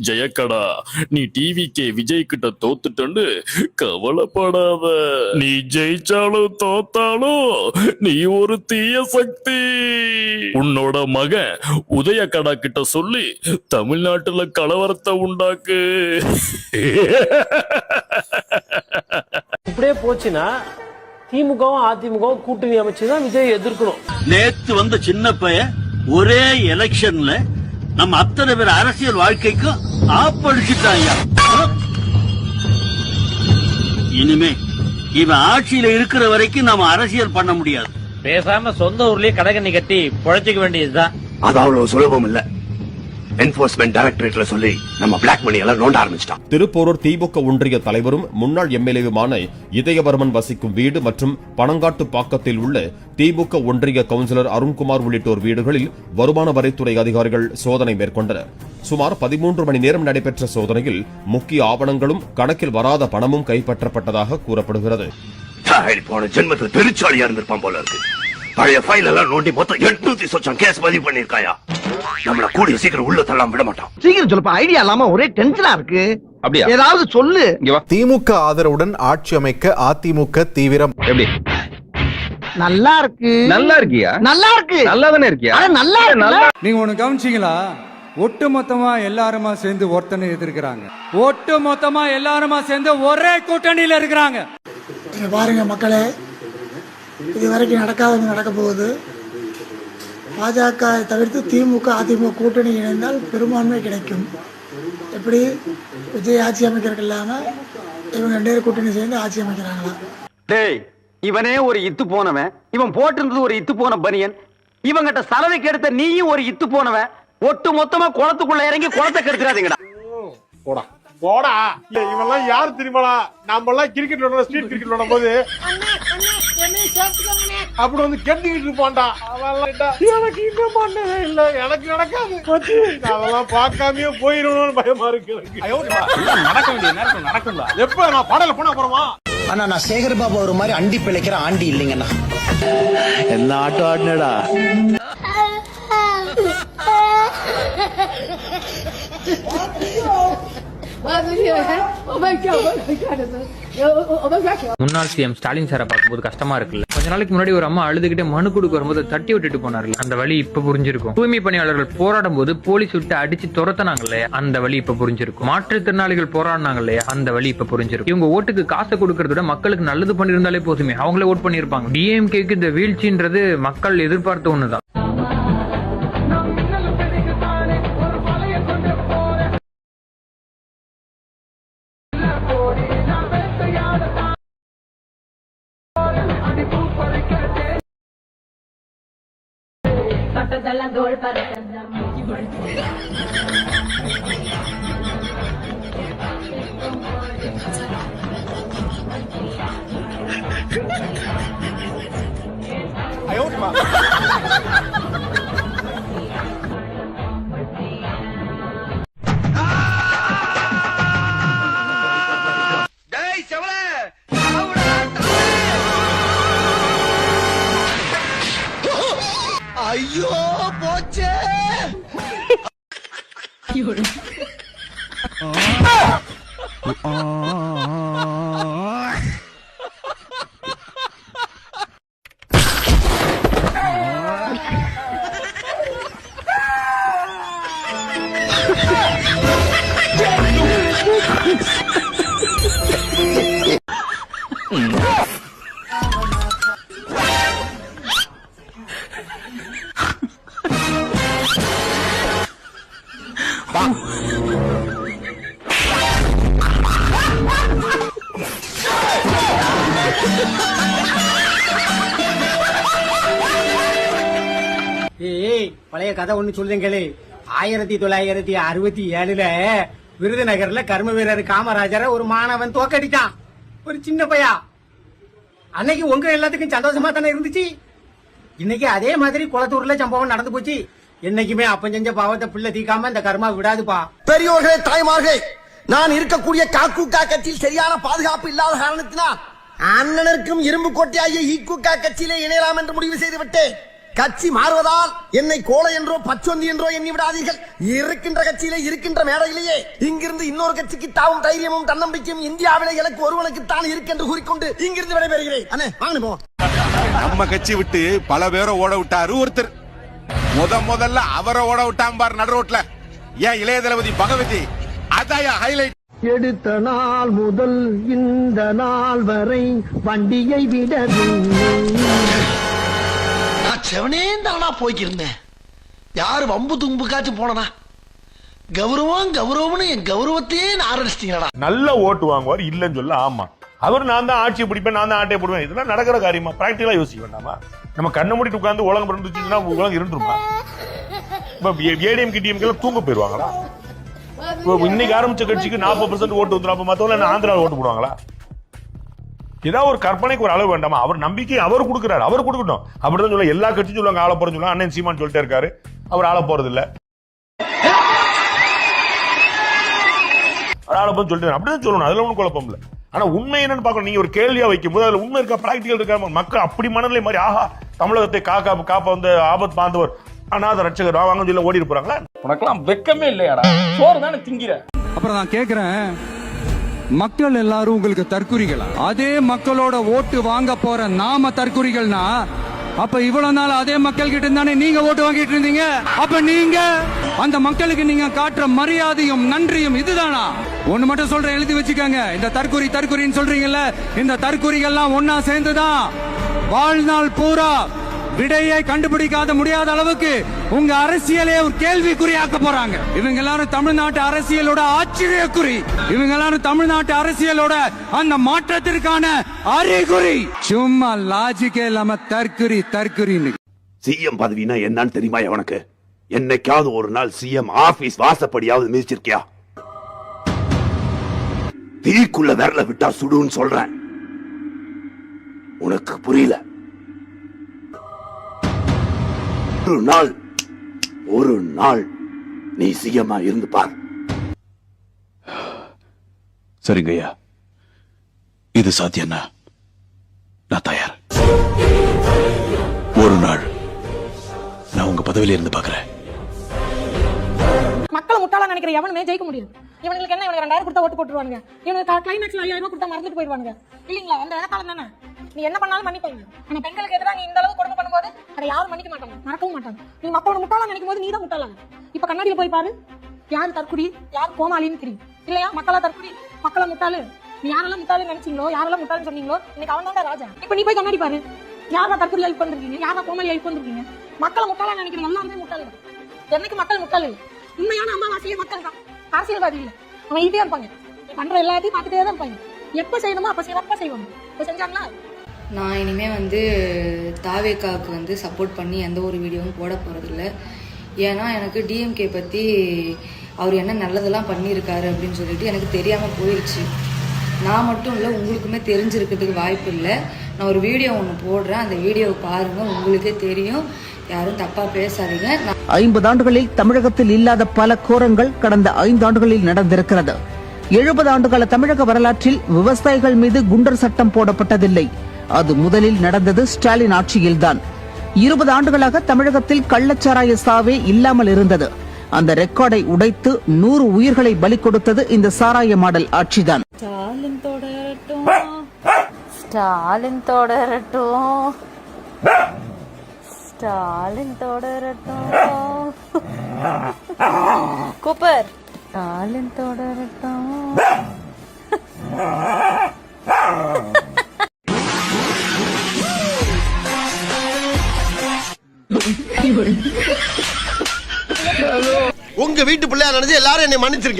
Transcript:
ஜெயக்கடா, நீ டிவிக்கே விஜய் கிட்ட தோத்துட்டு கவலைப்படாத. நீ ஜெயிச்சாலும் தோத்தாலும் நீ ஒரு தீய சக்தி. உன்னோட மகன் உதயக்கடா கிட்ட சொல்லி தமிழ்நாட்டுல கலவரத்தை உண்டாக்கு. இப்படியே போச்சுன்னா திமுகவும் அதிமுகவும் கூட்டணி அமைச்சுதான் விஜய் எதிர்க்கணும். நேத்து வந்த சின்ன பையன் ஒரே எலெக்ஷன்ல நம்ம அத்தனை பேர் அரசியல் வாழ்க்கைக்கும் ஆப்படிச்சுட்டாங்க. இனிமே இவன் ஆட்சியில இருக்கிற வரைக்கும் நம்ம அரசியல் பண்ண முடியாது. பேசாம சொந்த ஊர்லயே கடகண்ணி கட்டி பொழைச்சிக்க வேண்டியதுதான். அது அவ்வளவு சுலபம் இல்ல. என்போர்ஸ்மென்ட் டைரக்டரேட்ல சொல்லி நம்ம பிளாக் மணி எல்லாம் நோண்ட ஆரம்பிச்சிட்டான். திருப்போரூர் திமுக ஒன்றிய தலைவரும் முன்னாள் எம்எல்ஏவுமான இதயவர்மன் வசிக்கும் வீடு மற்றும் பனங்காட்டு பாக்கத்தில் உள்ள திமுக ஒன்றிய கவுன்சிலர் அருண்குமார் உள்ளிட்டோர் வீடுகளில் வருமான வரித்துறை அதிகாரிகள் சோதனை மேற்கொண்டனர். சுமார் 13 மணி நேரம் நடைபெற்ற சோதனையில் முக்கிய ஆவணங்களும் கணக்கில் வராத பணமும் கைப்பற்றப்பட்டதாக கூறப்படுகிறது. போன ஜென்மத்தில் பெருச்சாலியா இருந்திருப்பான் போல இருக்கு. பழைய ஃபைல் எல்லாம் நோண்டி மொத்தம் 800 சொச்சம் கேஸ் பதிவு பண்ணிருக்காயா. நம்மள கூடிய சீக்கிரம் உள்ள தள்ளாம விட மாட்டான். சீக்கிரம் சொல்லப்பா, ஐடியா இல்லாம ஒரே டென்ஷனா இருக்கு. அப்படியே ஏதாவது சொல்லு. திமுக ஆதரவுடன் ஆட்சி அமைக்க அதிமுக தீவிரம். எப்படி? நல்லா இருக்கு. நல்லா இருக்கியா? நல்லா இருக்கு. நல்லா தானே இருக்கியா? நல்லா இருக்கு. நீங்க ஒண்ணு கவனிச்சீங்களா? ஒட்டு மொத்தமா எல்லாருமா சேர்ந்து ஒருத்தனை எதிர்க்கிறாங்க. ஒட்டு மொத்தமா எல்லாருமா சேர்ந்து ஒரே கூட்டணியில இருக்கிறாங்க. பாருங்க மக்களே, இதுவரைக்கும் நடக்காதது நடக்க போகுது. பாஜக தவிர்த்து திமுக அதிமுக கூட்டணி இணைந்தால் பெரும்பான்மை கிடைக்கும். எப்படி விஜய் ஆட்சி அமைக்கிறதுக்கு இல்லாம இவங்க 2 பேரும் கூட்டணி சேர்ந்து ஆட்சி அமைக்கிறாங்களா? டேய், இவனே ஒரு இத்து போனவன், இவன் போட்டிருந்தது ஒரு இத்து போன பனியன், இவங்கிட்ட சலவைக்கு எடுத்த நீயும் ஒரு இத்து போனவன். ஒட்டு மொத்தமா குளத்துக்குள்ள இறங்கி குளத்தை கெடுத்துறாதீங்கடா. போடா போடா. இவெல்லாம் யாரு தெரியுமாடா? நாம எல்லாம் கிரிக்கெட் விளையாட, ஸ்ட்ரீட் கிரிக்கெட் விளையாடும் போது அப்படி வந்து கெட்டிக்கிட்டு இருப்பான்டா. எனக்கு இன்னும் பண்ணவே இல்ல, எனக்கு நடக்காது. அதெல்லாம் பார்க்காமயே போயிடணும்னு பயமா இருக்கு. நடக்க வேண்டிய நேரத்தில் நடக்கும்ல. எப்ப நான் பாடல போனா அப்புறமா ஆனா நான் சேகர் பாபா ஒரு மாதிரி அண்டி பிழைக்கிற ஆண்டி இல்லைங்கண்ணா. என்ன ஆட்டம் ஆடினடா. முன்னாள் சிஎம் ஸ்டாலின் சாரை பார்க்கும்போது கஷ்டமா இருக்குல்ல. கொஞ்ச நாளைக்கு முன்னாடி ஒரு அம்மா அழுதுகிட்டே மனு கொடுக்க வரும்போது தட்டி விட்டுட்டு போனார்கள். அந்த வழி இப்ப புரிஞ்சிருக்கும். தூய்மை பணியாளர்கள் போராடும் போது போலீஸ் விட்டு அடிச்சு துரத்தினாங்க இல்லையா, அந்த வழி இப்ப புரிஞ்சிருக்கும். மாற்றுத்திறனாளிகள் போராடினாங்க இல்லையா, அந்த வழி இப்ப புரிஞ்சிருக்கும். இவங்க ஓட்டுக்கு காசை கொடுக்கறத விட மக்களுக்கு நல்லது பண்ணிருந்தாலே போதுமே, அவங்களே ஓட் பண்ணிருப்பாங்க. டிஎம்கேக்கு இந்த வீழ்ச்சின்றது மக்கள் எதிர்பார்த்த ஒண்ணுதான். ஐயோ போச்சே. பழைய கதை ஒண்ணு சொல்லுங்க கேளு. 1967 விருதுநகர்ல கர்ம வீரர் காமராஜரை ஒரு மாணவன் தோக்கடித்தான். ஒரு சின்ன பையா. அன்னைக்கு உங்க எல்லாத்துக்கும் சந்தோஷமா தானே இருந்துச்சு. இன்னைக்கு அதே மாதிரி குளத்தூர்ல சம்பவம் நடந்து போச்சு. என்னைக்குமே அப்ப செஞ்ச பாவத்தை பிள்ளை தீக்காம இந்த கர்மா விடாதுப்பா. பெரியோர்களே, தாய்மார்களே, நான் இருக்கக்கூடிய காக்கூக்கா கட்சியில் சரியான பாதுகாப்பு இல்லாத காரணத்தினால் அண்ணனருக்கும் இரும்பு கோட்டையாகிய ஈக்குக்கா கட்சியிலே இணையலாம் என்று முடிவு செய்து விட்டேன். கட்சி மாறுவதால் என்னை கோலை என்றோ பச்சொந்தி என்றோ எண்ணி விடாதீர்கள். இருக்கின்ற கட்சியிலே இருக்கின்ற மேடையிலேயே இங்கிருந்து இன்னொரு கட்சிக்கு தாவும் தைரியமும் தன்னம்பிக்கையும் இந்தியாவிலே எனக்கு ஒருவனுக்குத்தான் இருக்கென்று கூறிக்கொண்டு இங்கிருந்து விடைபெறுகிறேன். அண்ணே வாங்க போ. நம்ம கட்சி விட்டு பல பேரை ஓட விட்டாரு ஒருத்தர். முதல்ல அவரை ஓட விட்டான் பாரு நடு ரோட்ல. ஏன் இளைய தளபதி பகவதி அதாயா ஹைலைட். எடுத்த நாள் முதல் இந்த நாள் வரை வண்டியை விடவில்லை. நான் செவனேந்தானா போய்க்கிருந்தேன். யாரு வம்பு தும்புக்காச்சும் போனனா? கௌரவம்னு என் கௌரவத்தையே ஆரம்பிச்சிட்டீங்களா? நல்ல ஓட்டு வாங்குவார் இல்லன்னு சொல்ல. ஆமா, அவர் நான் தான் ஆட்சியை பிடிப்பேன், நான் தான் ஆட்டையை போடுவேன். இதெல்லாம் நடக்கிற காரியமா? பிராக்டிகலா யோசிக்க வேண்டாமா? நம்ம கண்ணை மூடிட்டு உட்கார்ந்து உலகம் இருந்துச்சுன்னா உலகம் இருந்துருமா? இப்ப ஏடிஎம் கிடிஎம் தூங்க போயிருவாங்களா? இன்னைக்கு ஆரம்பிச்ச கட்சிக்கு 40% ஓட்டு வந்துடும். அப்ப மத்தவங்க ஆந்திராவில் ஓட்டு போடுவாங்களா? ஏதாவது ஒரு கற்பனைக்கு ஒரு அளவு வேண்டாமா? அவர் நம்பிக்கை அவர் கொடுக்கிறாரு, அவர் கொடுக்கட்டும். அப்படிதான் சொல்ல எல்லா கட்சியும் சொல்லுவாங்க ஆள போறேன்னு சொல்லுவாங்க. அண்ணன் சீமான் சொல்லிட்டே இருக்காரு, அவர் ஆள போறது இல்ல. ஆள போன்னு சொல்லிட்டு அப்படிதான் சொல்லணும். அதுல ஒன்றும் குழப்பம் இல்ல. ஆனா உண்மை என்னன்னு பார்க்கணும். நீங்க ஒரு கேள்வியா வைக்கும் போது அதுல உண்மை இருக்கா, பிராக்டிகல் இருக்கா? மக்கள் அப்படி மனநிலை மாதிரி ஆஹா தமிழகத்தை காப்ப வந்து ஆபத் பாந்தவர் அநாத ரட்சகர் வாங்க சொல்ல ஓடி போறாங்களா? உனக்கெல்லாம் வெக்கமே இல்லையாடா? சோறு தானே திங்கிற. அப்புறம் நான் கேக்குறேன், மக்கள் எல்லாரும் உங்களுக்கு தற்குறிகளா? அதே மக்களோட ஓட்டு வாங்க போற நாம தற்குறிகள்னா அப்ப இவ்வளவு நாள் அதே மக்கள் கிட்ட இருந்தானே நீங்க ஓட்டு வாங்கிட்டு இருந்தீங்க. அப்ப நீங்க அந்த மக்களுக்கு நீங்க காட்டுற மரியாதையும் நன்றியும் இதுதானா? ஒண்ணு மட்டும் சொல்றேன், எழுதி வச்சுக்கோங்க. இந்த தற்குறின்னு சொல்றீங்கல்ல, இந்த தற்குறிகள்லாம் ஒன்னா சேர்ந்துதான் வாழ்நாள் பூரா விடையை கண்டுபிடிக்காத முடியாத அளவுக்கு உங்க அரசியலே ஒரு கேள்விக்குறியாக்க போறாங்க. இவங்க எல்லாரும் தமிழ்நாட்டு அரசியலோட ஆச்சரியக்குறி. இவங்க எல்லாரும் தமிழ்நாட்டு அரசியலோட அந்த மாற்றத்திற்கான அறிகுறி. சும்மா லாஜிக்கே இல்லாம தற்குறின்னு. சிஎம் பதவினா என்னன்னு தெரியுமா உனக்கு? என்னைக்காவது ஒரு நாள் சிஎம் ஆபீஸ் வாசப்படியாவது மிதிச்சிருக்கியா? தீக்குள்ள விரல விட்டா சுடுன்னு சொல்றேன். உனக்கு புரியல? ஒரு நாள் நீ சிஎம்மா இருந்து பார். சரிங்கய்யா, இது சாத்தியம்னா நான் தயார். ஒரு நாள் நான் உங்க பதவியில இருந்து பாக்குறேன். மக்களை முட்டாளா நினைக்கிற எவனுமே ஜெயிக்க முடியாது. இவங்களுக்கு என்ன, இவங்க 2000 கொடுத்தா ஓட்டு போட்டுருவாங்க. இவங்க கிளைமேக்ஸ்ல 5000 கொடுத்தா மறந்துட்டு போயிடுவாங்க இல்லீங்களா? அந்த காலம் தானே. நீ என்ன பண்ணாலும் மன்னிப்பாங்க. ஆனா பெண்களுக்கு எதிராக நீ இந்த அளவு கொடுமை பண்ணும்போது அதை யாரும் மன்னிக்க மாட்டாங்க, மறக்கவும் மாட்டாங்க. நீ மக்களோட முட்டாளா நினைக்கும் போது நீ தான் முட்டாளா. இப்ப கண்ணாடியில போய் பாரு, யாரு தற்குறி யார் கோமாளின்னு தெரியும் இல்லையா? மக்களா தற்குறி, மக்களை முட்டாளு. நீ யாரெல்லாம் முட்டாளு நினைச்சீங்களோ, யாரெல்லாம் முட்டாளுன்னு சொன்னீங்களோ, இன்னைக்கு அவன் தான் ராஜா. இப்ப நீ போய் கண்ணாடி பாரு, யாரா தற்குறி ஆகி உட்காந்துருக்கீங்க, யாரா கோமாளி ஆகி உட்காந்துருக்கீங்க. மக்களை முட்டாளா நினைக்கிற எல்லாருமே முட்டாளு. என்னைக்கு மக்கள் முட்டாளு? உண்மையான அம்மாவாசியே மக்கள் தான், அரசியல்வாதி இல்ல. அவன் இதே இருப்பாங்க, பண்ற எல்லாத்தையும் பார்த்துட்டே தான் இருப்பாங்க. எப்ப செய்யணுமோ அப்ப செய்வாங்க. இப்ப செஞ்சாங்களா? நான் இனிமே தாவேக்காவுக்கு சப்போர்ட் பண்ணி எந்த ஒரு வீடியோவும் போட போறதில்ல. ஏன்னா எனக்கு டிஎம்கே பத்தி அவர் என்ன நல்லதெல்லாம் பண்ணியிருக்காரு அப்படின்னு சொல்லிட்டு எனக்கு தெரியாம போயிடுச்சு. நான் மட்டும் இல்லை, உங்களுக்குமே தெரிஞ்சிருக்கிறதுக்கு வாய்ப்பு இல்லை. நான் ஒரு வீடியோ ஒன்று போடுறேன், அந்த வீடியோவை பாருங்க, உங்களுக்கே தெரியும். யாரும் தப்பா பேசாதீங்க. 50 ஆண்டுகளில் தமிழகத்தில் இல்லாத பல கோரங்கள் கடந்த 5 ஆண்டுகளில் நடந்திருக்கிறது. 70 ஆண்டுகால தமிழக வரலாற்றில் விவசாயிகள் மீது குண்டர் சட்டம் போடப்பட்டதில்லை. அது முதலில் நடந்தது ஸ்டாலின் ஆட்சியில்தான். 20 ஆண்டுகளாக தமிழகத்தில் கள்ளச்சாராய சாவே இல்லாமல் இருந்தது. அந்த ரெக்கார்டை உடைத்து 100 உயிர்களை பலி கொடுத்தது இந்த சாராய மாடல் ஆட்சிதான். ஸ்டாலின் தொடரட்டும் கூப்பர். ஸ்டாலின் தொடரட்டும். உங்க வீட்டு பிள்ளையா நினைச்சு எல்லாரும் என்னை மன்னிச்சிருக்கேன்.